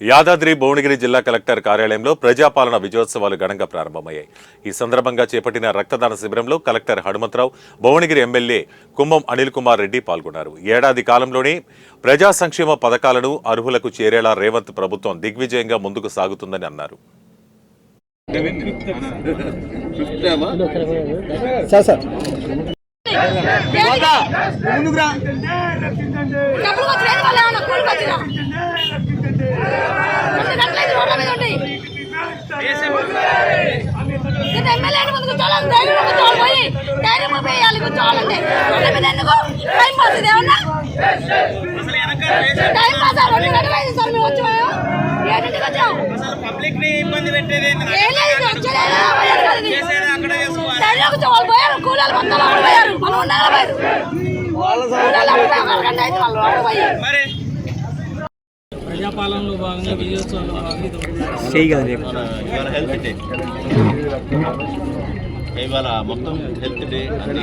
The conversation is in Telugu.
యాదాద్రి భువనగిరి జిల్లా కలెక్టర్ కార్యాలయంలో ప్రజాపాలన విజయోత్సవాలు ఘనంగా ప్రారంభమయ్యాయి. ఈ సందర్భంగా చేపట్టిన రక్తదాన శిబిరంలో కలెక్టర్ హనుమంతరావు, భువనగిరి ఎమ్మెల్యే కుంభం అనిల్ కుమార్ రెడ్డి పాల్గొన్నారు. ఏడాది కాలంలోనే ప్రజా సంక్షేమ పథకాలను అర్హులకు చేరేలా రేవంత్ ప్రభుత్వం దిగ్విజయంగా ముందుకు సాగుతుందని అన్నారు. ప్రజాపాలనలో భాగంగా విజయోత్సవాలు ఇవాళ మొత్తం హెల్త్ డే అని